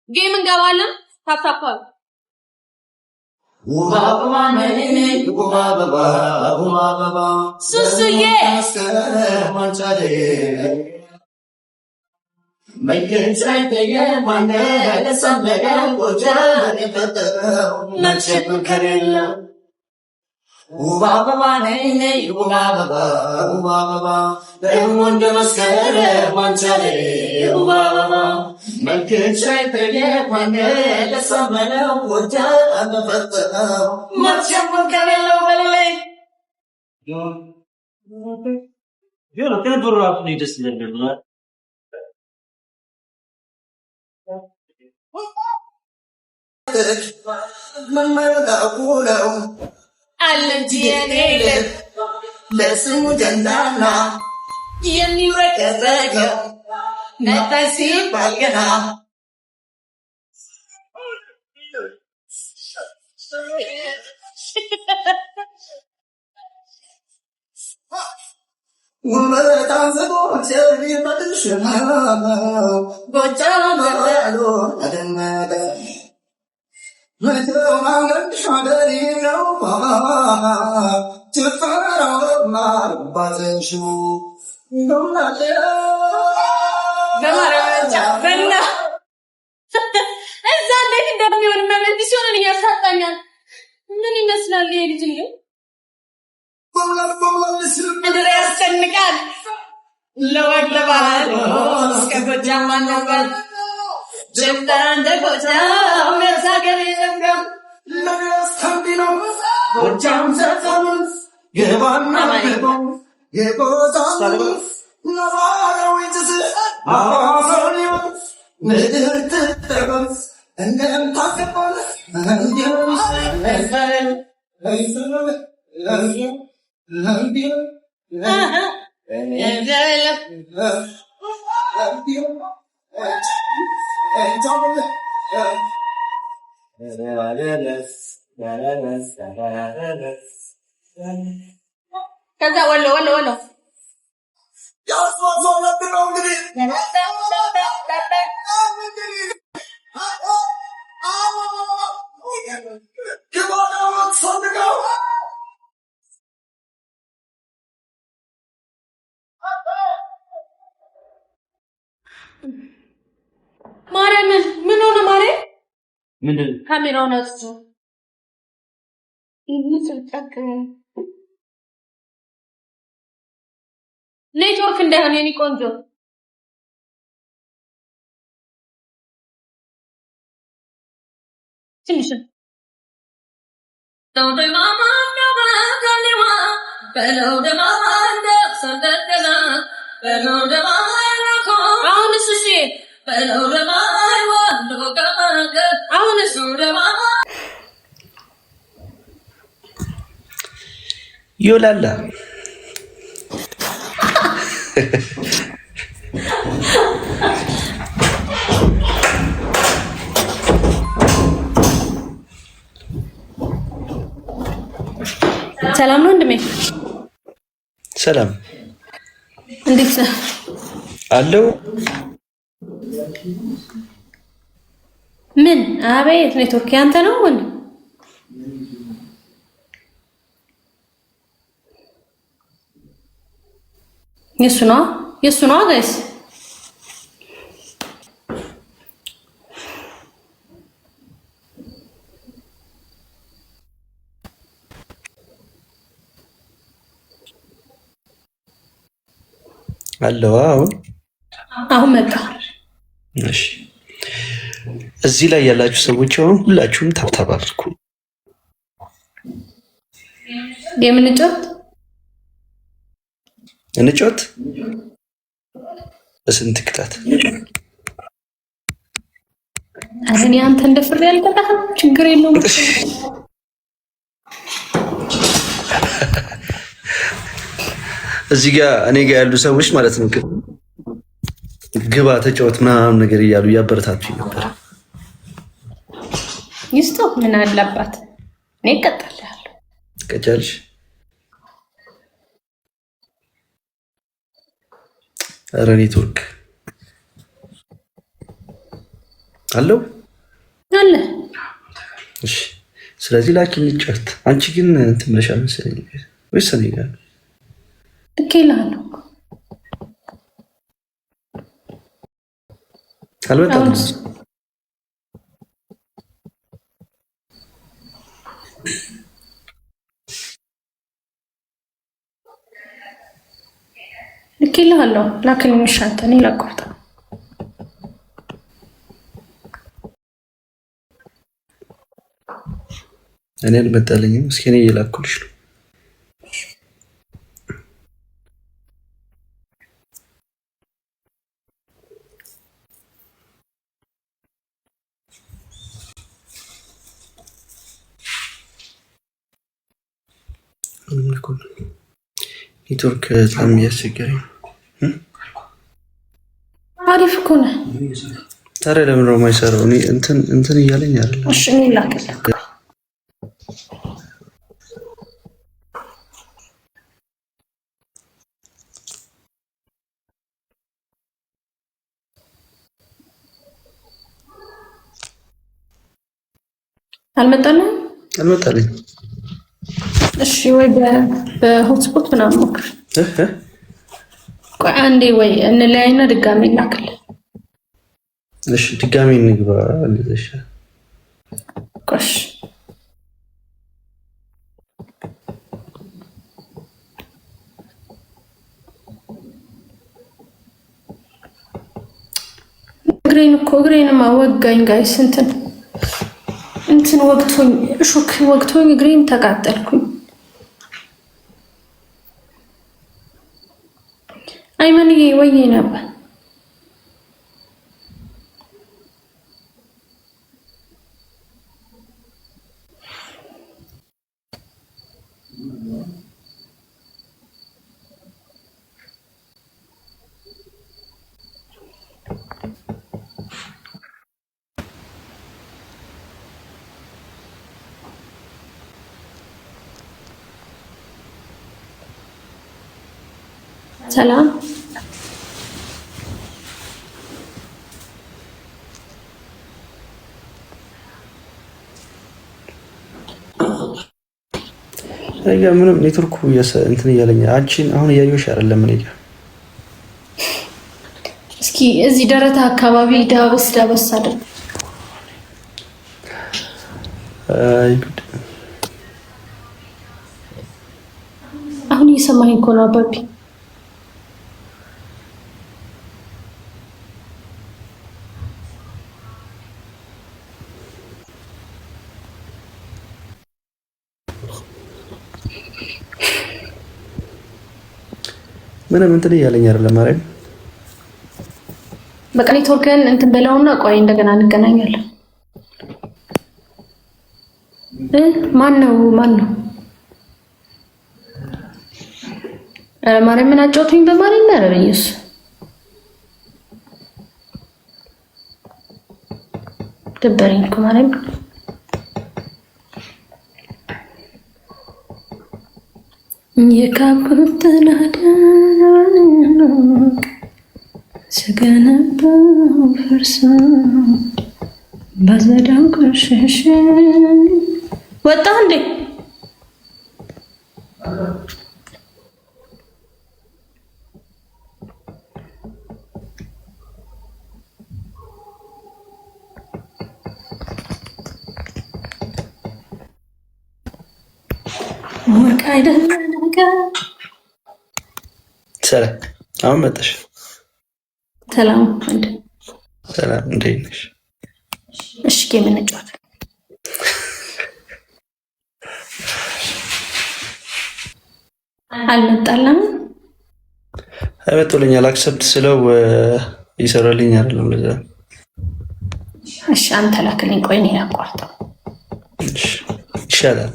Game እንገባለን ታፕታፕ ሱሱዬ ለስሙ ጀናና የሚረቀረቀው ነታይ ሲባል ገና ውበት አንስቶ ሲመጥሽና ጎጃም በረዶ አደመቀ ምድር ማንገድ ሻገሪ ነው ጭፈራውና ባዘንሹ በማረጃ እዛ እንዴት እንደሚሆን መመት ሲሆን እያሳጣኛል። ምን ይመስላል ይሄ ልጅ ነው? ምድር ያስጨንቃል። ለወግ ለባህል እስከ ጎጃም ማነበር ጀምታ እንደ ጎጃም መሳገር የለም ለያስተንዲነው ጎጃም ዘፈኑን የባና ማይቦን የጎዛን ነባራዊትስ አፈሪው ምድር ትተበስ እንደምታከበል እንዲሁስ ለፈል ለይሰለ ለንዲሁ ከዛ ወሎ ማርያም ምን ሆነ? ማርያም ምንድን ካሜራውን አጥቶ ይስልጣክ ኔትወርክ እንዳይሆን የኔ ቆንጆ ትንሽ አሁን እሱ ይውላላ ሰላም ነው ወንድሜ? ሰላም እንዴት ነህ? አለው ምን አቤት ኔትወርክ ያንተ ነው ወንድ? የሱ ነው ጋይስ። አለው አሁን መጣ። እሺ እዚህ ላይ ያላችሁ ሰዎች አሁን ሁላችሁም ታብታብ አድርጉ። እንጫወት በስንት ቅጣት አሁን ያንተ እንደፍሬ ያልቀጣህ ችግር የለውም። እዚህ ጋር እኔ ጋር ያሉ ሰዎች ማለት ነው ግባ ተጫወት ምናምን ነገር እያሉ እያበረታቱኝ ነበር። ይስቶ ምን አለባት? እኔ እቀጣለሁ። ቀጫልሽ ኧረ ኔትወርክ አለው አለ። እሺ ስለዚህ ላኪ እንጫወት። አንቺ ግን እንትን ብለሻል መሰለኝ ወይስ እኔ ጋር እኬላለሁ? አልመጣም። እኬላለሁ ላክልኝ። ሻንተ እኔ ላቆርጣ እኔ አልመጣልኝም። እስኪ እኔ እየላኩልሽ ነው። ኔትወርክ በጣም እያስቸገረኝ ነው። አሪፍ እኮ ነህ። ታዲያ ለምን ነው የማይሰራው? እኔ እንትን እያለኝ አይደለም። እሺ እኔ ላክልህ። አልመጣልኝ። እሺ ወይ በሆትስፖት ምናምን ሞክር። ቆይ አንዴ ወይ እንለያይና ድጋሜ ላክልህ። እሺ ድጋሜ እንግባ። እንደዚህ ቆሽ እግሬንማ ወጋኝ ጋይስ። እንትን ወቅቶኝ እሾክ ወቅቶኝ እግሬን ተቃጠልኩኝ። አይመንዬ ወይዬ ነበር። ሰላም ምንም ኔትወርኩ እንትን እያለኝ አንቺን አሁን እያየሁሽ አይደለም። እኔ ጋር እስኪ እዚህ ደረታ አካባቢ ዳበስ አድርግ። አሁን እየሰማኸኝ እኮ ነው አባቢ። ምንም እንትን እያለኝ አይደለም። ማርያም በቃ ኔትወርክን እንትን በለውና ቆይ እንደገና እንገናኛለን። ማን ነው? ኧረ ማርያም ምን አጫውቱኝ በማርያም ነው። ኧረ በኢየሱስ ደበረኝ እኮ ማርያም። የካብተናዳ ሰገነባ ፈርሳ በዘዳው ቅርሽሽ ወጣ እንዴ? ወርቅ አይደለም ነገር። ሰላም አሁን መጣሽ? ሰላም እንዴ? ሰላም እንዴት ነሽ? እሺ ጌም እንጫወት። አልመጣለም። አይመጡልኛል። አክሰፕት ስለው ይሰራልኝ አይደለም ለዛ። እሺ አንተ ላክልኝ። ቆይ እኔ ላቋርጠው። እሺ ይሻላል።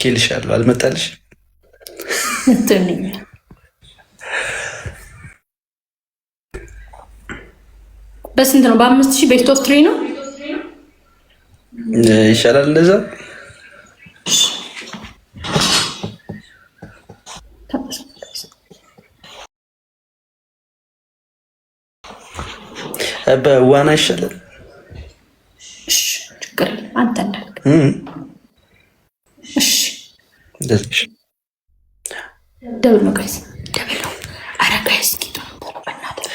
እልሻለሁ። አልመጣልሽ? መጥቶልኝ በስንት ነው? በ5000 ቤስት ኦፍ 3 ነው ይሻላል እንደዛ። በዋና ይሻላል። እሺ ችግር የለም አንተ እንዳልክ። እሺ እንደዚህ ደብል ነው ጋይስ፣ ደብል ነው። ኧረ ጋይስ ጌታ በእናትህ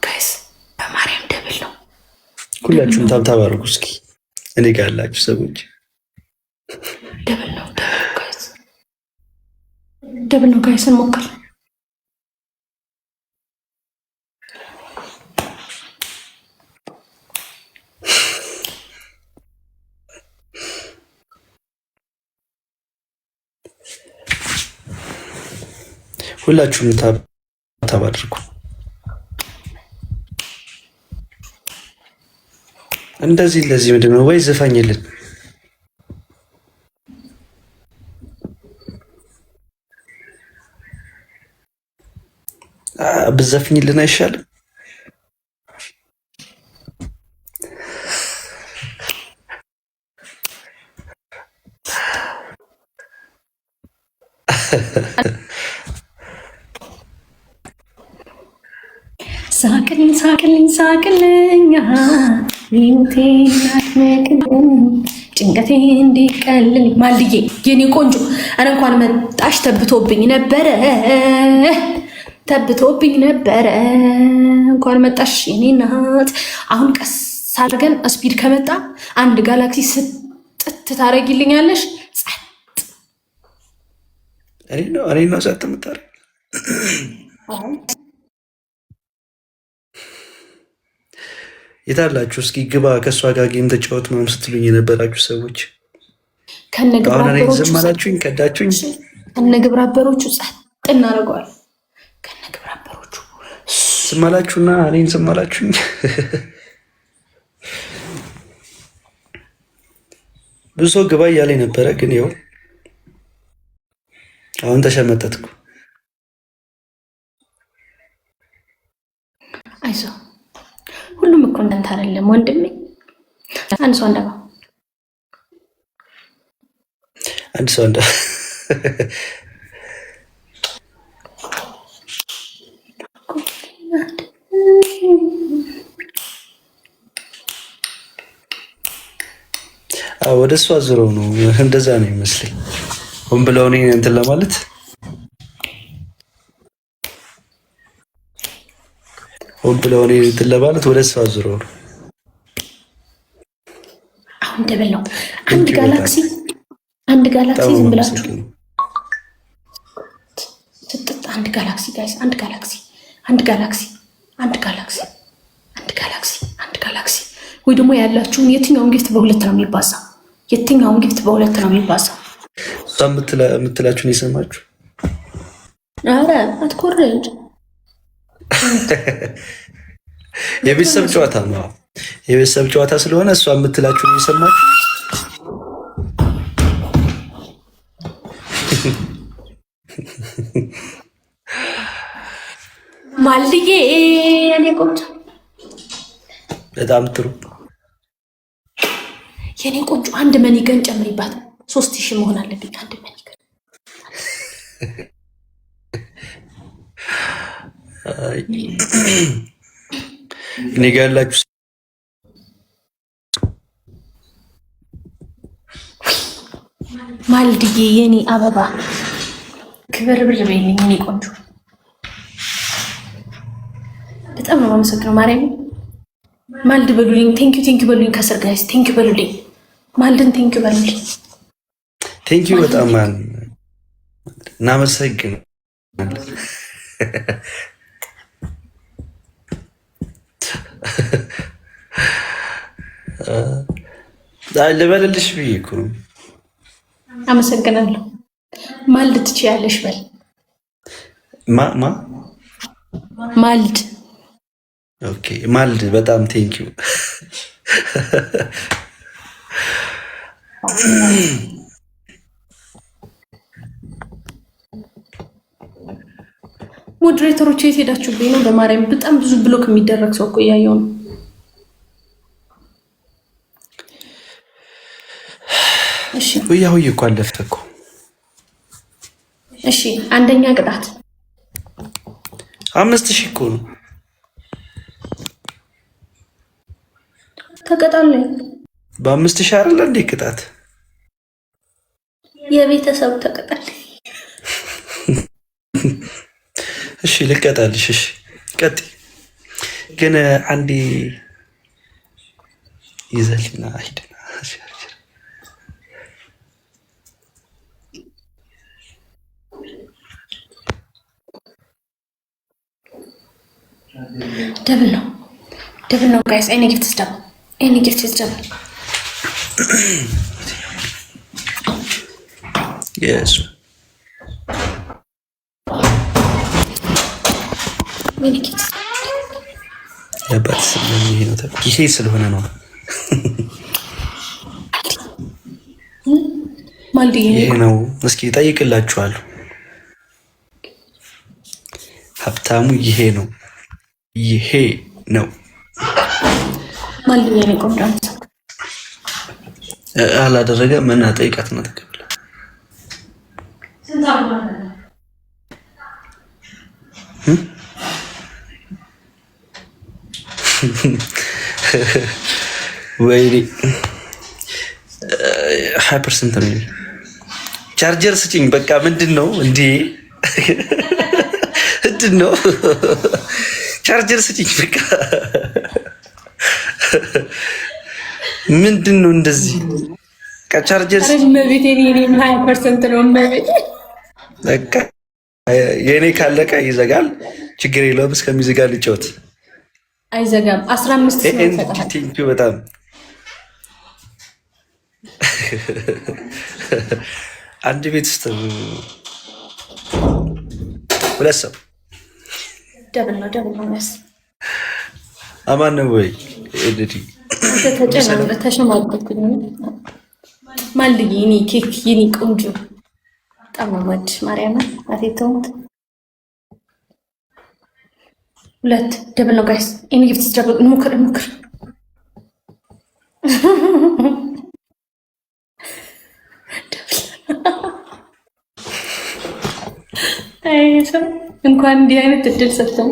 ጋይስ፣ በማርያም ደብል ነው። ሁላችሁም ታብታብ አድርጉ እስኪ እኔ ጋር ያላችሁ ሰዎች። ደብል ነው፣ ደብል ጋይስ፣ ደብል ነው ጋይስ። እንሞክር። ሁላችሁም ታብ አድርጉ። እንደዚህ ምንድን ነው ወይ ዝፈኝልን። ብዘፍኝልን አይሻልም? ሳቅልኝ ሳቅልኝ ሳቅልኝ ሊሙቴን አድመቅልኝ ጭንቀቴ እንዲቀልል ማልዬ የኔ ቆንጆ እኔ እንኳን መጣሽ ተብቶብኝ ነበረ እንኳን መጣሽ የኔ ናት። አሁን ቀስ አድርገን ስፒድ ከመጣ አንድ ጋላክሲ ስጥት ታረጊልኛለሽ። ጸጥ እኔ ነው ጸጥ የምታረግ። የታላችሁ እስኪ ግባ ከእሷ ጋር ጌም ተጫወት ምናምን ስትሉኝ የነበራችሁ ሰዎች ዝም አላችሁኝ፣ ከዳችሁኝ። ከነግብረ አበሮቹ ጸጥ እናደርገዋል። ከነግብረ አበሮቹ ዝም አላችሁና እኔን ዝም አላችሁኝ። ብዙ ሰው ግባ እያለኝ ነበረ፣ ግን ይኸው አሁን ተሸመጠትኩ። አይዞህ ሁሉም እኮ እንዳንተ አይደለም ወንድሜ። አንድ ሰው እንደባ ወደ እሷ አዝረው ነው። እንደዛ ነው ይመስለኝ። ሆን ብለው እኔን እንትን ለማለት ወደ እሷ አዝረው ነው። አሁን ደብል ነው። አንድ ጋላክሲ ዝም ብላችሁ ስትጥ አንድ ጋላክሲ ጋይስ፣ አንድ ጋላክሲ ወይ ደግሞ ያላችሁን የትኛውን ጊፍት በሁለት ነው የሚባዛው? እሷ የምትላችሁን የሰማችሁ? ኧረ አትኮርጅ። የቤተሰብ ጨዋታ ነው። የቤተሰብ ጨዋታ ስለሆነ እሷ የምትላችሁን የሰማችሁ? ማልዬ እኔ ቆንጆ በጣም ጥሩ የኔ ቆንጆ አንድ መኒገን ጨምሪባት። 3000 መሆን አለብኝ። አንድ መኒገን እኔ ጋር ያላችሁ ማልድዬ የኔ አበባ ክብር ብር በይልኝ የኔ ቆንጆ። በጣም ነው የማመሰግነው። ማርያም ማልድ በሉልኝ። ቴንኪዩ በሉልኝ። ከስር ጋይስ ቴንኪዩ በሉልኝ። ማልድን ቴንኪዩ በሉልኝ። ቴንኪዩ በጣም እናመሰግናለን። ልበልልሽ ብዬ እኮ ነው። አመሰግናለሁ። ማልድ ትችያለሽ በል። ማልድ ኦኬ፣ ማልድ በጣም ቴንኪው። ሞዴሬተሮች የት ሄዳችሁብኝ ነው? በማርያም በጣም ብዙ ብሎክ የሚደረግ ሰው እኮ እያየው ነው። እሺ ያው እኮ አለፈ እኮ። እሺ አንደኛ ቅጣት 5000 እኮ ነው። ተቀጣለኝ በ5000 አይደለ እንዴ ቅጣት? የቤተሰብ ተቀጣለኝ። እሺ ልቀጣልሽ። እሺ ቀጥ ግን አንዴ ይዘልና አይደና ደብል ነው ጋይስ። ኤኒ ጊፍት ስታብ ኤኒ ጊፍት ስታብ yes ኤኒ ጊፍት ለባት ይሄ ነው ይሄ ስለሆነ ነው ማልዲ ይሄ ነው። እስኪ ጠይቅላችኋለሁ። ሀብታሙ ይሄ ነው ማልዲ የኔ ቆንጆ አላደረገ ምን ጠይቃት ነው ተቀበለ ወይኔ 20% ነው። ቻርጀር ስጭኝ በቃ። ምንድን ነው እንዴ? ምንድን ነው? ቻርጀር ስጭኝ በቃ። ምንድን ነው እንደዚህ? ቻርጀር መቤት የኔ 20% ነው መቤት። በቃ የኔ ካለቀ ይዘጋል። ችግር የለውም። እስከሚዘጋ ልጫወት። አይዘጋም። 15 ነው ፈጣሪ። ቴንኪው በጣም አንድ ቤት ውስጥ 2 ሰው ደብል ነው ነስ አማን ነው ወይ እድዲ ተሸማቀቅኩኝ። ማልዲ የኔ ኬክ የኔ ቆንጆ በጣም ነው የምወድሽ። ማርያም አቴተውት 2 ደብል ነው ጋይስ። ኤኒ ጊፍት ደብል እንሞክር አይሰም እንኳን እንዲህ አይነት እድል ሰጥተን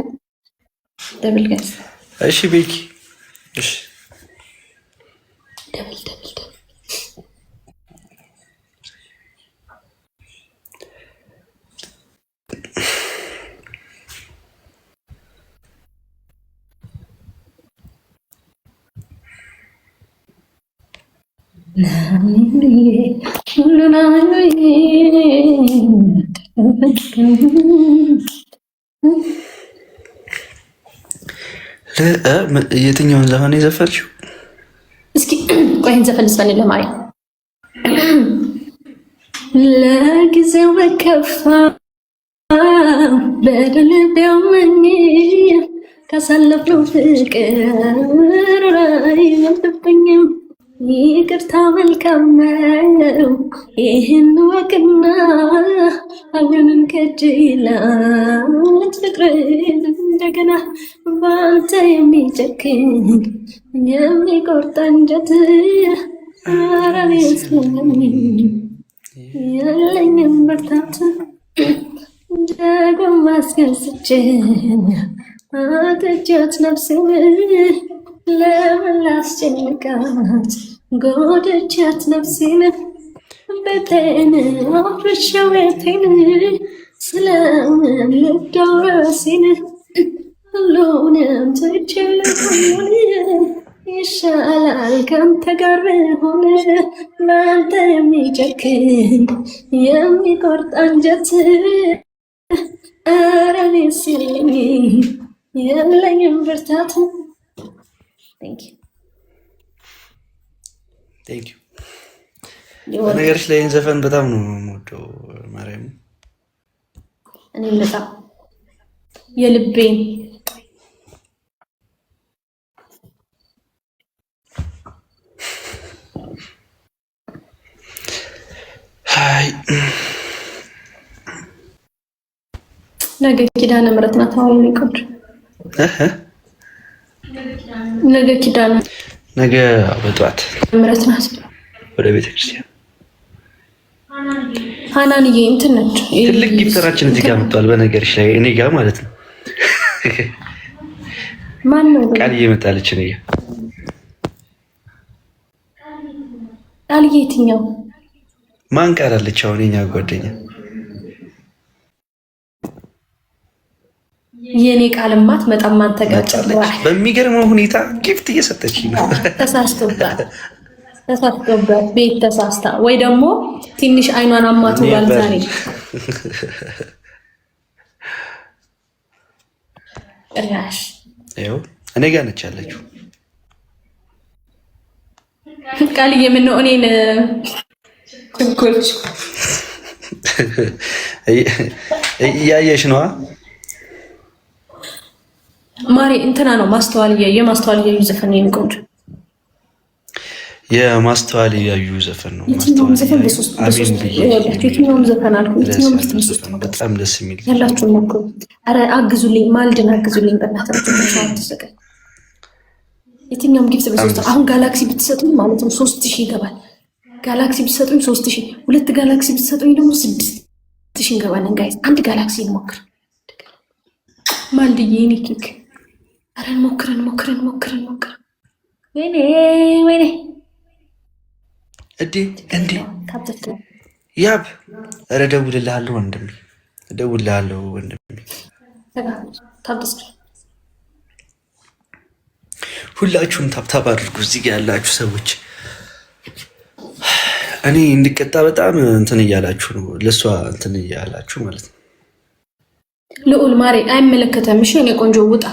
ደብል ጋይስ። እሺ ቤኪ እሺ ደብል የትኛውን ዘፈን የዘፈርሽው? እስኪ ቆይን ዘፈን ልስፈን ለማርያም ለጊዜው በከፋ በደል ቢያመኝ ካሳለፍነው ፍቅር አይበልጥብኝም። ይቅርታ መልካም ነው ይህን ወቅና አሁንም ከጅላት ፍቅርን እንደገና ባንተ የሚጨክን የሚቆርጥ አንጀት አረቤ ስለኝ ያለኝም በርታት ማስገስችን አትጃት ነፍሴን ለምን ላስጨንቃት ጎድቻት ነፍሴን ቤቴን አፍርሼው ቤቴን ስለምን ልዳው ራሴን ሁሉንም ትቼ ሁሉን ይሻላል ካንተ ጋር ብሆን ለአንተ የሚጨክን የሚቆርጥ አንጀት ኧረ እኔስ የለኝም ብርታት። በነገርሽ ላይ ዘፈን በጣም ነው የምወደው ማርያም። እኔም በጣም የልቤን ነገ ኪዳነ ምሕረት ናት። አሁን ይቆድ ነገ ኪዳነ ነገ በጠዋት ምሕረት ናት ወደ ቤተክርስቲያን። ሀናንዬ እንትን ነች። ትልቅ ጊፍተራችን እዚህ ጋር መጥቷል። በነገርሽ ላይ እኔ ጋር ማለት ነው። ማን ነው ቃል እየመጣለች እኔ ጋር። ቃልዬ የትኛው ማን ቀራለች? አሁን የኛ ጓደኛ የኔ ቃልማት መጣም ማን ተጋጨለች። በሚገርመው ሁኔታ ጊፍት እየሰጠች ነው። ተሳስቶባት ቤት ተሳስታ ወይ ደግሞ ትንሽ አይኗን አማቱ ባልዛኔ ራሽ ይኸው እኔ ጋር ነች ያለችው። ቃልዬ ምነው እኔን ትንኮልች እያየሽ ነዋ ማሪ። እንትና ነው ማስተዋል የማስተዋል ዘፈን ነው ቆንጆ የማስተዋል ያዩ ዘፈን ነው። የትኛውም ዘፈን የትኛውም ዘፈን አልኩ። የትኛውም በጣም ደስ የሚል ያላችሁ ሞክሩ። ኧረ አግዙልኝ፣ ማልድን አግዙልኝ በእናታችሁ። ተሰቀል የትኛውም ጊፍት በሶስት አሁን ጋላክሲ ብትሰጡኝ ማለት ነው 3000 ይገባል። ጋላክሲ ብትሰጡኝ 3000፣ ሁለት ጋላክሲ ብትሰጡኝ ደግሞ 6000 እንገባለን። ጋይስ አንድ ጋላክሲ እንሞክር። ማልድዬ የኔ ኬክ ኧረ እንሞክር። ወይኔ እንዴ ያብ ኧረ እደውልልሃለሁ ወንድሜ፣ ሁላችሁም ታብታብ አድርጉ። እዚህ ጋር ያላችሁ ሰዎች እኔ እንድቀጣ በጣም እንትን እያላችሁ ነው፣ ለእሷ እንትን እያላችሁ ማለት ነው። ልዑል ማሬ አይመለከተም። እሺ እኔ ቆንጆ ውጣ